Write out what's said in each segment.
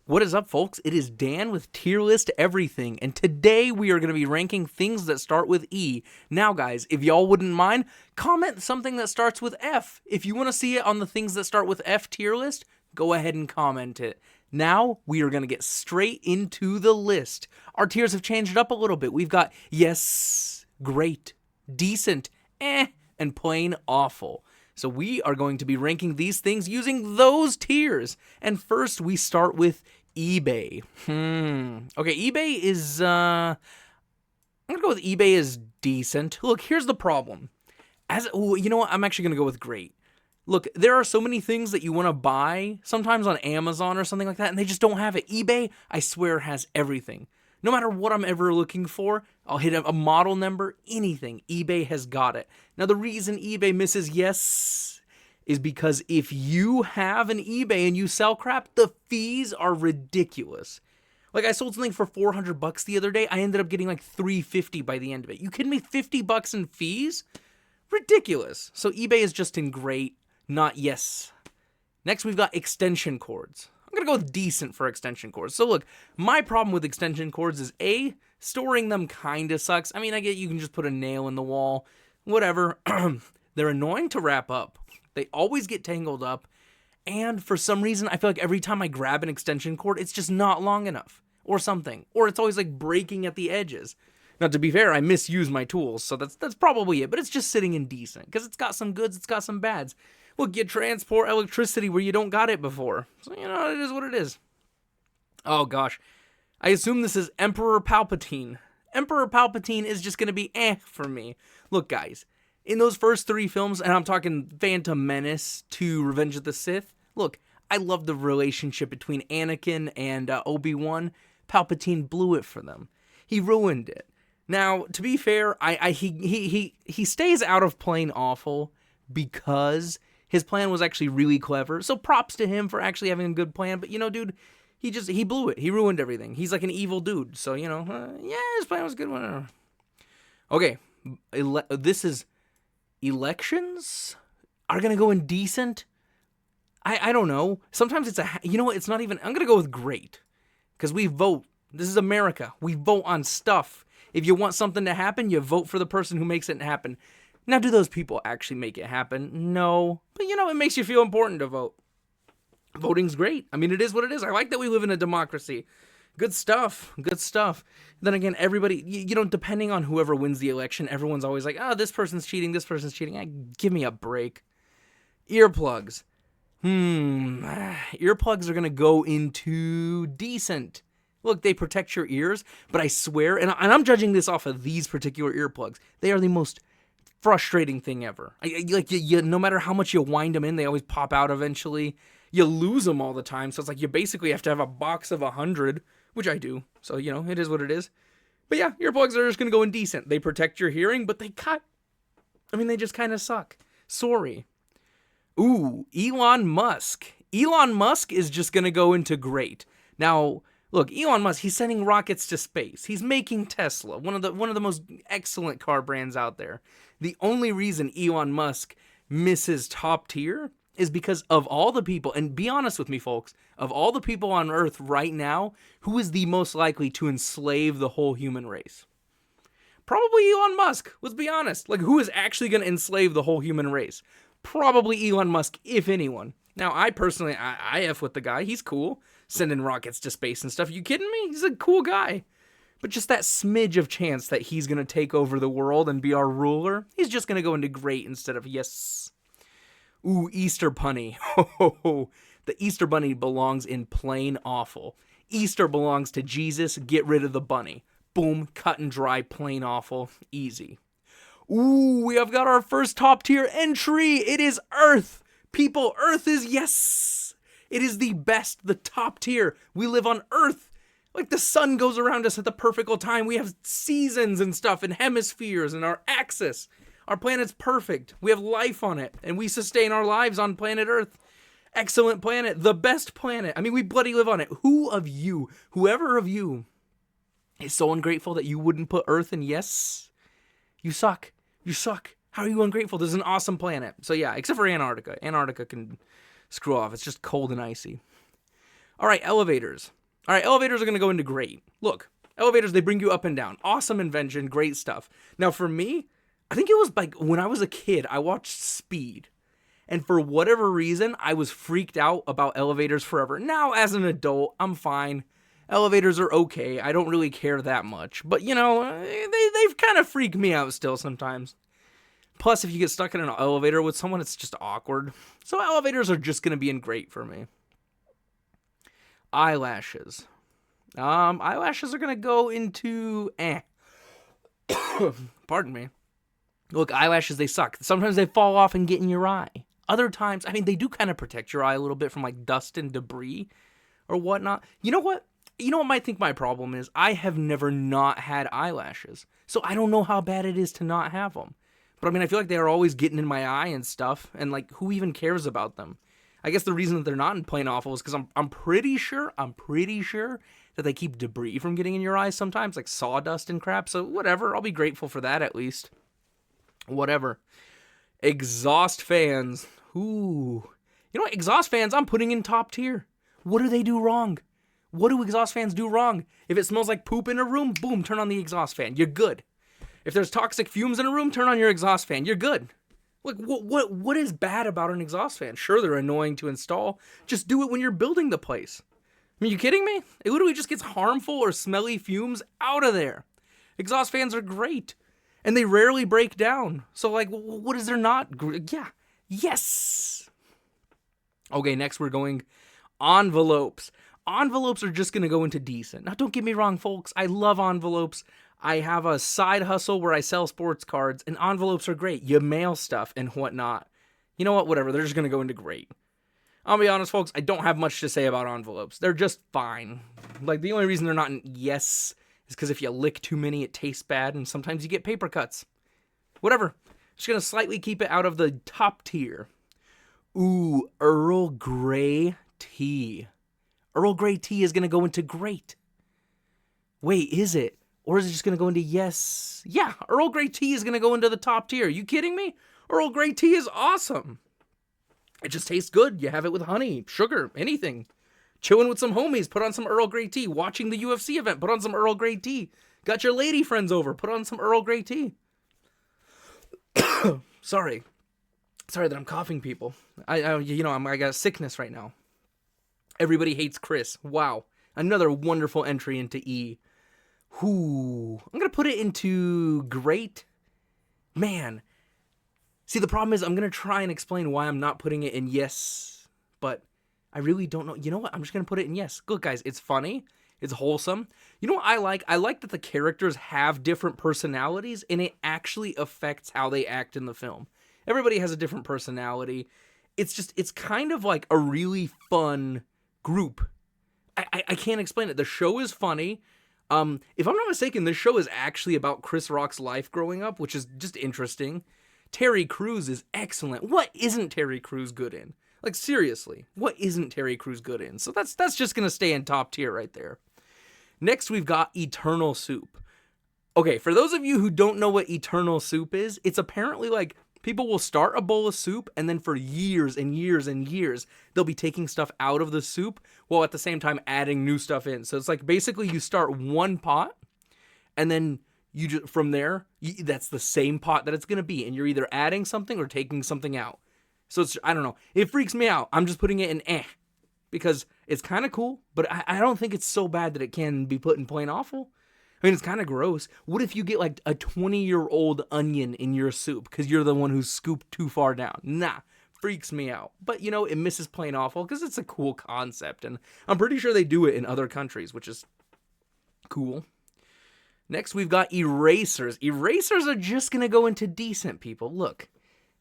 What is up, folks? It is Dan with Tier List Everything, and today we are going to be ranking things that start with E. Now, guys, if y'all wouldn't mind, comment something that starts with F. If you want to see it on the things that start with F tier list, go ahead and comment it. Now, we are going to get straight into the list. Our tiers have changed up a little bit. We've got yes, great, decent, and plain awful. So we are going to be ranking these things using those tiers. And first, we start with eBay. Okay, eBay is, I'm going to go with eBay as decent. Look, here's the problem. You know what? I'm actually going to go with great. Look, there are so many things that you want to buy, sometimes on Amazon or something like that, and they just don't have it. eBay, I swear, has everything. No matter what I'm ever looking for, I'll hit a model number, anything. eBay has got it. Now, the reason eBay misses yes is because if you have an eBay and you sell crap, the fees are ridiculous. Like, I sold something for $400 the other day. I ended up getting like $350 by the end of it. You kidding me? $50 in fees? Ridiculous. So eBay is just in great, not yes. Next, we've got extension cords. I'm going to go with decent for extension cords. So look, my problem with extension cords is A, storing them kind of sucks. I mean, I get you can just put a nail in the wall, whatever. They're annoying to wrap up. They always get tangled up. And for some reason, I feel like every time I grab an extension cord, it's just not long enough or something. Or it's always like breaking at the edges. Now, to be fair, I misuse my tools, so that's probably it. But it's just sitting in decent because it's got some goods, it's got some bads. Look, you transport electricity where you don't got it before. So, you know, it is what it is. Oh, gosh. I assume this is Emperor Palpatine. Emperor Palpatine is just going to be for me. Look, guys, in those first three films, and I'm talking Phantom Menace to Revenge of the Sith, look, I love the relationship between Anakin and Obi-Wan. Palpatine blew it for them. He ruined it. Now, to be fair, he stays out of plain awful because his plan was actually really clever. So props to him for actually having a good plan. But, you know, dude, he blew it. He ruined everything. He's like an evil dude. So, you know, yeah, his plan was a good one. Okay, this is elections are going to go in decent. I don't know. Sometimes it's you know what? It's not even, I'm going to go with great. Because we vote. This is America. We vote on stuff. If you want something to happen, you vote for the person who makes it happen. Now, do those people actually make it happen? No. But, you know, it makes you feel important to vote. Voting's great. I mean, it is what it is. I like that we live in a democracy. Good stuff. Good stuff. Then again, everybody, you know, depending on whoever wins the election, everyone's always like, oh, this person's cheating, this person's cheating. Give me a break. Earplugs. Earplugs are going to go into decent. Look, they protect your ears, but I swear, and I'm judging this off of these particular earplugs, they are the most frustrating thing ever. No matter how much you wind them in, they always pop out eventually. You lose them all the time, so it's like you basically have to have a box of 100, which I do. So, you know, it is what it is. But yeah, earplugs are just going to go indecent. They protect your hearing, but they just kind of suck. Sorry. Ooh, Elon Musk. Elon Musk is just going to go into great. Now, look, Elon Musk, he's sending rockets to space. He's making Tesla, one of the most excellent car brands out there. The only reason Elon Musk misses top tier is because of all the people, and be honest with me, folks, of all the people on Earth right now, who is the most likely to enslave the whole human race? Probably Elon Musk, let's be honest. Like, who is actually going to enslave the whole human race? Probably Elon Musk, if anyone. Now, I personally, I F with the guy. He's cool, sending rockets to space and stuff. You kidding me? He's a cool guy. But just that smidge of chance that he's going to take over the world and be our ruler, he's just going to go into great instead of yes. Ooh, Easter Bunny. The Easter Bunny belongs in plain awful. Easter belongs to Jesus. Get rid of the bunny. Boom, cut and dry, plain awful, easy. Ooh, we have got our first top tier entry. It is Earth. People, Earth is yes. It is the best, the top tier. We live on Earth. Like, the sun goes around us at the perfect time. We have seasons and stuff and hemispheres and our axis. Our planet's perfect. We have life on it, and we sustain our lives on planet Earth. Excellent planet. The best planet. I mean, we bloody live on it. Whoever of you is so ungrateful that you wouldn't put Earth in yes? You suck. You suck. How are you ungrateful? This is an awesome planet. So yeah, except for Antarctica. Antarctica can screw off. It's just cold and icy. All right, elevators. All right, elevators are going to go into great. Look, elevators, they bring you up and down. Awesome invention, great stuff. Now, for me, I think it was like when I was a kid, I watched Speed. And for whatever reason, I was freaked out about elevators forever. Now, as an adult, I'm fine. Elevators are okay. I don't really care that much. But, you know, they've kind of freaked me out still sometimes. Plus, if you get stuck in an elevator with someone, it's just awkward. So elevators are just going to be in great for me. Eyelashes. Eyelashes are going to go into Pardon me. Look, eyelashes, they suck. Sometimes they fall off and get in your eye. Other times, I mean, they do kind of protect your eye a little bit from like dust and debris or whatnot. You know what? You know what I think my problem is? I have never not had eyelashes. So I don't know how bad it is to not have them. But I mean, I feel like they are always getting in my eye and stuff. And like, who even cares about them? I guess the reason that they're not in plain awful is because I'm pretty sure that they keep debris from getting in your eyes sometimes, like sawdust and crap. So whatever, I'll be grateful for that at least. Whatever. Exhaust fans. Ooh. You know what? Exhaust fans, I'm putting in top tier. What do they do wrong? What do exhaust fans do wrong? If it smells like poop in a room, boom, turn on the exhaust fan. You're good. If there's toxic fumes in a room, turn on your exhaust fan. You're good. Like, what is bad about an exhaust fan? Sure, they're annoying to install. Just do it when you're building the place. I mean, you kidding me? It literally just gets harmful or smelly fumes out of there. Exhaust fans are great. And they rarely break down. So, like, what is there not? Yeah. Yes. Okay, next we're going envelopes. Envelopes are just going to go into decent. Now, don't get me wrong, folks. I love envelopes. I have a side hustle where I sell sports cards, and envelopes are great. You mail stuff and whatnot. You know what? Whatever. They're just going to go into great. I'll be honest, folks. I don't have much to say about envelopes. They're just fine. Like, the only reason they're not in yes is because if you lick too many, it tastes bad, and sometimes you get paper cuts. Whatever. Just going to slightly keep it out of the top tier. Ooh, Earl Grey tea. Earl Grey tea is going to go into great. Wait, is it? Or is it just going to go into yes? Yeah, Earl Grey tea is going to go into the top tier. Are you kidding me? Earl Grey tea is awesome. It just tastes good. You have it with honey, sugar, anything. Chilling with some homies, put on some Earl Grey tea. Watching the UFC event, put on some Earl Grey tea. Got your lady friends over, put on some Earl Grey tea. Sorry that I'm coughing, people. I got a sickness right now. Everybody hates Chris. Wow. Another wonderful entry into E. I'm going to put it into great. Man. See, the problem is I'm going to try and explain why I'm not putting it in yes, but I really don't know. You know what? I'm just going to put it in yes. Look, guys, it's funny. It's wholesome. You know what I like? I like that the characters have different personalities, and it actually affects how they act in the film. Everybody has a different personality. It's kind of like a really fun group. I can't explain it. The show is funny. If I'm not mistaken, this show is actually about Chris Rock's life growing up, which is just interesting. Terry Crews is excellent. What isn't Terry Crews good in? Like, seriously, what isn't Terry Crews good in? So that's just going to stay in top tier right there. Next, we've got Eternal Soup. Okay, for those of you who don't know what Eternal Soup is, it's apparently like people will start a bowl of soup, and then for years and years and years, they'll be taking stuff out of the soup while at the same time adding new stuff in. So it's like basically you start one pot, and then you just, from there, that's the same pot that it's going to be, and you're either adding something or taking something out. So it's, I don't know. It freaks me out. I'm just putting it in because it's kind of cool, but I don't think it's so bad that it can be put in plain awful. I mean, it's kind of gross. What if you get like a 20-year-old onion in your soup because you're the one who scooped too far down? Nah, freaks me out. But, you know, it misses plain awful because it's a cool concept, and I'm pretty sure they do it in other countries, which is cool. Next, we've got erasers. Erasers are just going to go into decent, people. Look,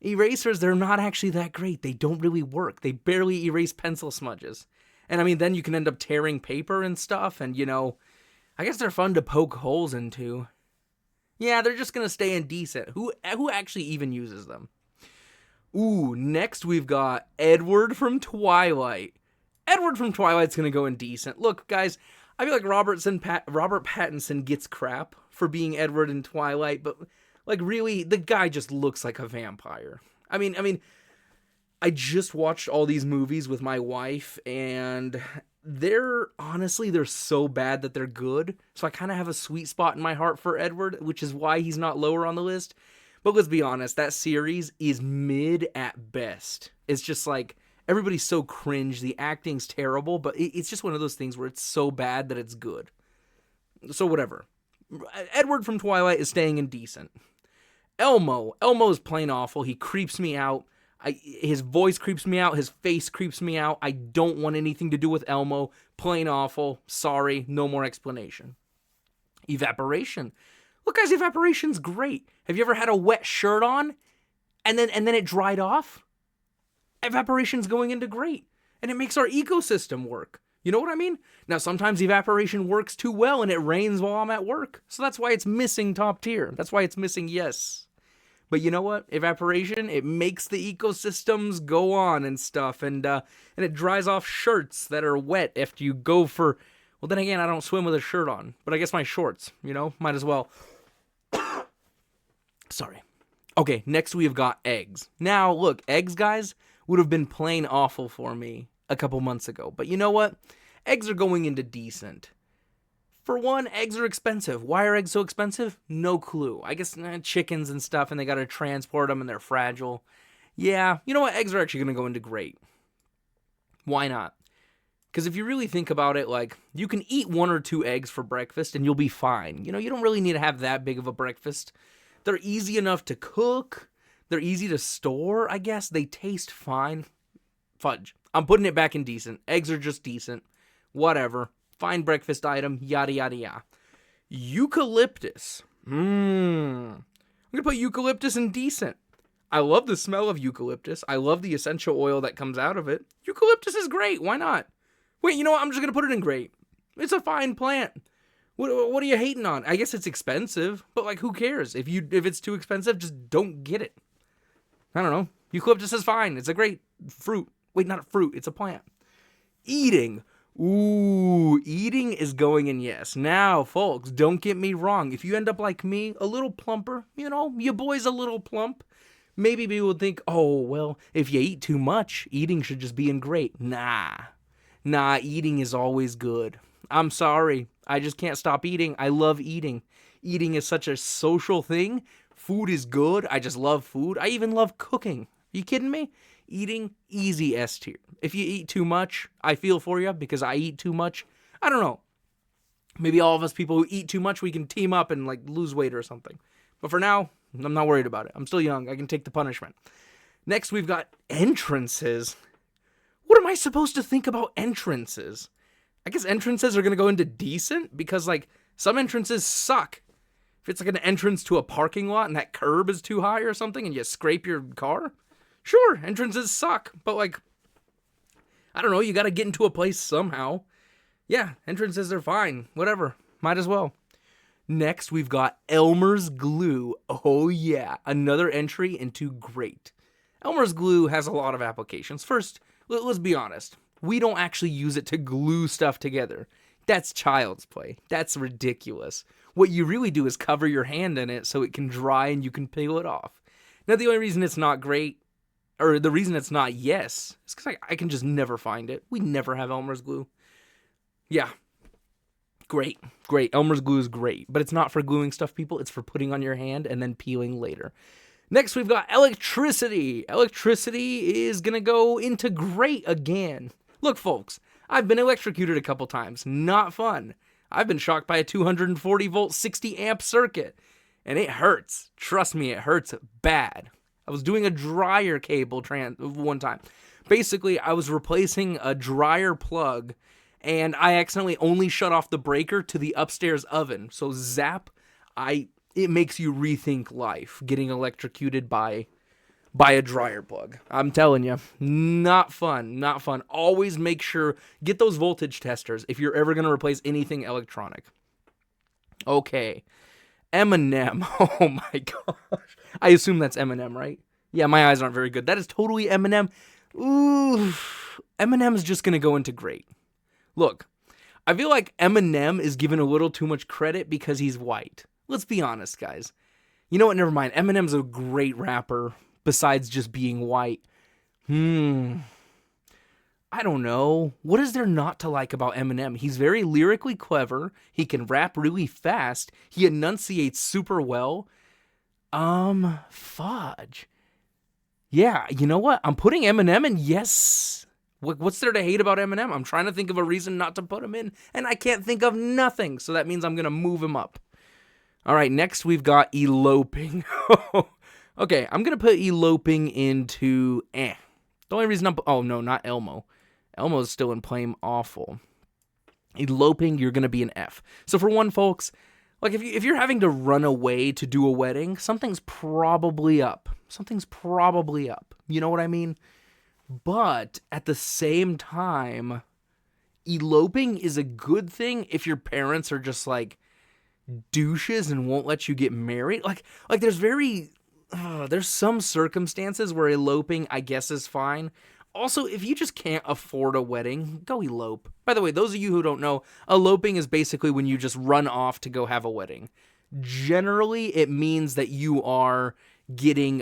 erasers, they're not actually that great. They don't really work. They barely erase pencil smudges. And, I mean, then you can end up tearing paper and stuff, and, you know, I guess they're fun to poke holes into. Yeah, they're just going to stay in decent. Who actually even uses them? Ooh, next we've got Edward from Twilight. Edward from Twilight's going to go in decent. Look, guys, I feel like Robert Pattinson gets crap for being Edward in Twilight, but, like, really, the guy just looks like a vampire. I mean, I just watched all these movies with my wife, and they're so bad that they're good. So I kind of have a sweet spot in my heart for Edward, which is why he's not lower on the list. But let's be honest, that series is mid at best. It's just like everybody's so cringe, the acting's terrible, but it's just one of those things where it's so bad that it's good. So whatever. Edward from Twilight is staying in decent. Elmo's plain awful. He creeps me out. His voice creeps me out. His face creeps me out. I don't want anything to do with Elmo. Plain awful. Sorry. No more explanation. Evaporation. Look, guys, evaporation's great. Have you ever had a wet shirt on and then it dried off? Evaporation's going into great. And it makes our ecosystem work. You know what I mean? Now, sometimes evaporation works too well and it rains while I'm at work. So that's why it's missing top tier. That's why it's missing yes. But you know what? Evaporation, it makes the ecosystems go on and stuff. And it dries off shirts that are wet after you go for... Well, then again, I don't swim with a shirt on. But I guess my shorts, might as well. Sorry. Okay, next we have got eggs. Now, look, eggs, guys, would have been plain awful for me a couple months ago. But you know what? Eggs are going into decent. For one, eggs are expensive. Why are eggs so expensive? No clue. I guess chickens and stuff, and they got to transport them, and they're fragile. Yeah, you know what? Eggs are actually going to go into great. Why not? Because if you really think about it, like, you can eat 1 or 2 eggs for breakfast, and you'll be fine. You don't really need to have that big of a breakfast. They're easy enough to cook. They're easy to store, I guess. They taste fine. Fudge. I'm putting it back in decent. Eggs are just decent. Whatever. Fine breakfast item. Yada, yada, yada. Eucalyptus. I'm going to put eucalyptus in decent. I love the smell of eucalyptus. I love the essential oil that comes out of it. Eucalyptus is great. Why not? Wait, you know what? I'm just going to put it in great. It's a fine plant. What are you hating on? I guess it's expensive, but like, who cares? If it's too expensive, just don't get it. I don't know. Eucalyptus is fine. It's a great fruit. Wait, not a fruit. It's a plant. Eating. Ooh, eating is going in yes. Now, folks, don't get me wrong. If you end up like me, a little plumper, your boy's a little plump, maybe people would think, oh, well, if you eat too much, eating should just be in great. Nah, eating is always good. I'm sorry. I just can't stop eating. I love eating. Eating is such a social thing. Food is good. I just love food. I even love cooking. Are you kidding me? Eating, easy S tier. If you eat too much, I feel for you because I eat too much. I don't know. Maybe all of us people who eat too much, we can team up and like lose weight or something. But for now, I'm not worried about it. I'm still young. I can take the punishment. Next, we've got entrances. What am I supposed to think about entrances? I guess entrances are going to go into decent because like some entrances suck. If it's like an entrance to a parking lot and that curb is too high or something and you scrape your car, sure, entrances suck. But like, I don't know, you got to get into a place somehow. Yeah, entrances are fine. Whatever. Might as well. Next, we've got Elmer's Glue. Oh yeah, another entry into great. Elmer's Glue has a lot of applications. First, let's be honest. We don't actually use it to glue stuff together. That's child's play. That's ridiculous. What you really do is cover your hand in it so it can dry and you can peel it off. Now, the only reason it's not great, or the reason it's not yes, is because I can just never find it. We never have Elmer's Glue. Yeah. Great. Elmer's Glue is great. But it's not for gluing stuff, people. It's for putting on your hand and then peeling later. Next, we've got electricity. Electricity is going to go into great again. Look, folks, I've been electrocuted a couple times. Not fun. I've been shocked by a 240 volt, 60 amp circuit. And it hurts. Trust me, it hurts bad. I was doing a dryer cable one time. Basically, I was replacing a dryer plug, and I accidentally only shut off the breaker to the upstairs oven. So zap, it makes you rethink life, getting electrocuted by a dryer plug. I'm telling you, not fun. Always make sure, get those voltage testers if you're ever going to replace anything electronic. Okay. M&M. Oh my gosh. I assume that's M&M, right? Yeah, my eyes aren't very good. That is totally M&M. Ooh. M&M is just going to go into great. Look, I feel like Eminem is given a little too much credit because he's white. Let's be honest, guys. You know what? Never mind. Eminem's a great rapper besides just being white. I don't know. What is there not to like about Eminem? He's very lyrically clever. He can rap really fast. He enunciates super well. Fudge. Yeah, you know what? I'm putting Eminem in. Yes. What's there to hate about Eminem? I'm trying to think of a reason not to put him in, and I can't think of nothing. So that means I'm going to move him up. All right, next we've got Eloping. Okay, I'm going to put Eloping into The only reason oh, no, not Elmo. Elmo's still in Plain Awful. Eloping, you're going to be an F. So for one, folks, like if you're having to run away to do a wedding, something's probably up. Something's probably up. You know what I mean? But at the same time, eloping is a good thing if your parents are just like douches and won't let you get married. Like there's some circumstances where eloping, I guess, is fine. Also, if you just can't afford a wedding, go elope. By the way, those of you who don't know, eloping is basically when you just run off to go have a wedding. Generally, it means that you are getting,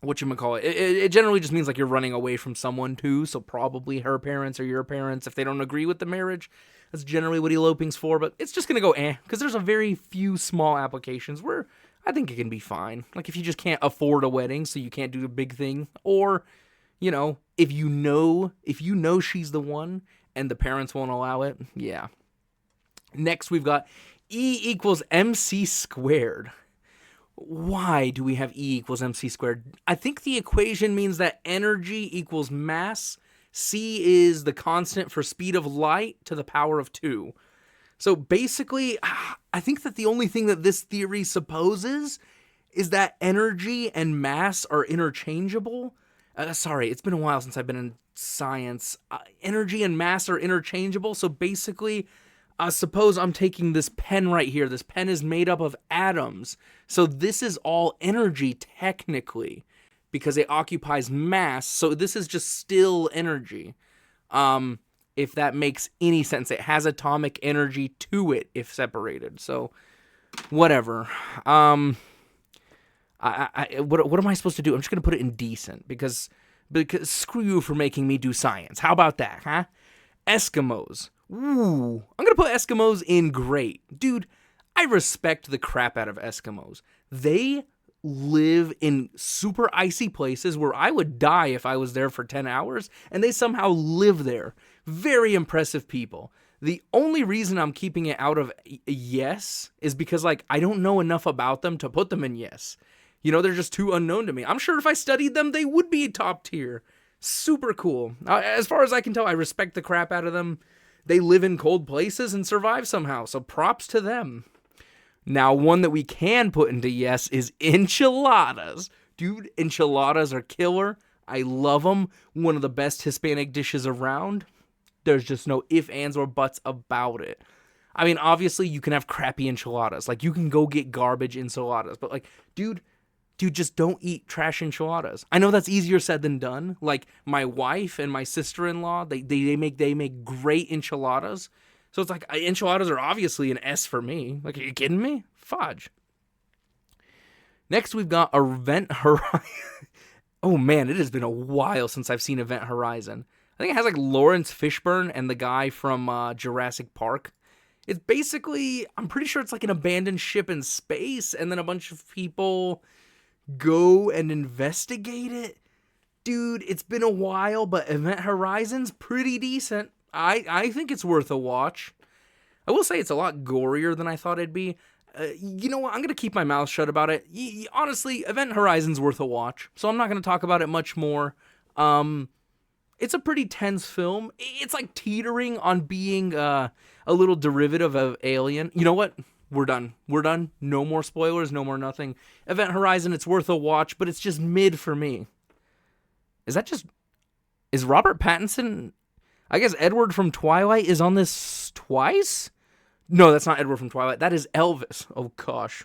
whatchamacallit. It generally just means like you're running away from someone too, so probably her parents or your parents, if they don't agree with the marriage. That's generally what eloping's for, but it's just going to go because there's a very few small applications where I think it can be fine. Like if you just can't afford a wedding, so you can't do the big thing, or you know, if you know she's the one and the parents won't allow it, yeah. Next, we've got E equals MC squared. Why do we have E equals MC squared? I think the equation means that energy equals mass. C is the constant for speed of light to the power of 2. So basically, I think that the only thing that this theory supposes is that energy and mass are interchangeable. Sorry, it's been a while since I've been in science. Energy and mass are interchangeable, so basically, suppose I'm taking this pen right here. This pen is made up of atoms, so this is all energy technically, because it occupies mass, so this is just still energy. If that makes any sense. It has atomic energy to it if separated, so whatever. What am I supposed to do? I'm just going to put it in decent because screw you for making me do science. How about that, huh? Eskimos. Ooh, I'm going to put Eskimos in great. Dude, I respect the crap out of Eskimos. They live in super icy places where I would die if I was there for 10 hours, and they somehow live there. Very impressive people. The only reason I'm keeping it out of yes is because, like, I don't know enough about them to put them in yes. You know, they're just too unknown to me. I'm sure if I studied them, they would be top tier. Super cool. As far as I can tell, I respect the crap out of them. They live in cold places and survive somehow, so props to them. Now, one that we can put into yes is enchiladas. Dude, enchiladas are killer. I love them. One of the best Hispanic dishes around. There's just no ifs, ands, or buts about it. I mean, obviously, you can have crappy enchiladas. Like, you can go get garbage enchiladas. But, like, dude, just don't eat trash enchiladas. I know that's easier said than done. Like, my wife and my sister-in-law, they make great enchiladas. So it's like, enchiladas are obviously an S for me. Like, are you kidding me? Fudge. Next, we've got Event Horizon. Oh, man, it has been a while since I've seen Event Horizon. I think it has, like, Lawrence Fishburne and the guy from Jurassic Park. It's basically, I'm pretty sure it's like an abandoned ship in space, and then a bunch of people go and investigate it. Dude, it's been a while, but Event Horizon's pretty decent. I think it's worth a watch. I will say it's a lot gorier than I thought it'd be. You know what? I'm going to keep my mouth shut about it. Honestly, Event Horizon's worth a watch, so I'm not going to talk about it much more. It's a pretty tense film. It's like teetering on being a little derivative of Alien. You know what? We're done. No more spoilers, no more nothing. Event Horizon, it's worth a watch, but it's just mid for me. Is Robert Pattinson... I guess Edward from Twilight is on this twice? No, that's not Edward from Twilight. That is Elvis. Oh, gosh.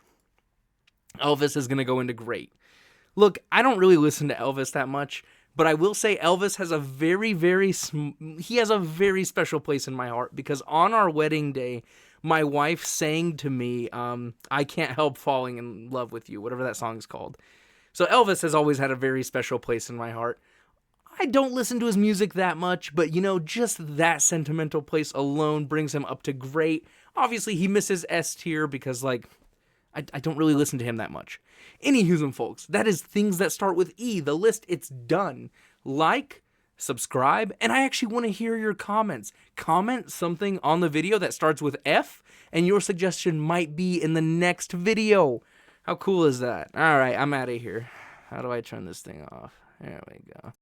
Elvis is going to go into great. Look, I don't really listen to Elvis that much, but I will say Elvis has a he has a very special place in my heart, because on our wedding day, my wife sang to me, I Can't Help Falling in Love with You, whatever that song is called. So Elvis has always had a very special place in my heart. I don't listen to his music that much, but you know, just that sentimental place alone brings him up to great. Obviously, he misses S tier because, like, I don't really listen to him that much. Anywho's, folks, that is things that start with E. The list, it's done. Like, subscribe, and I actually want to hear your comments. Comment something on the video that starts with F, and your suggestion might be in the next video. How cool is that? All right, I'm out of here. How do I turn this thing off? There we go.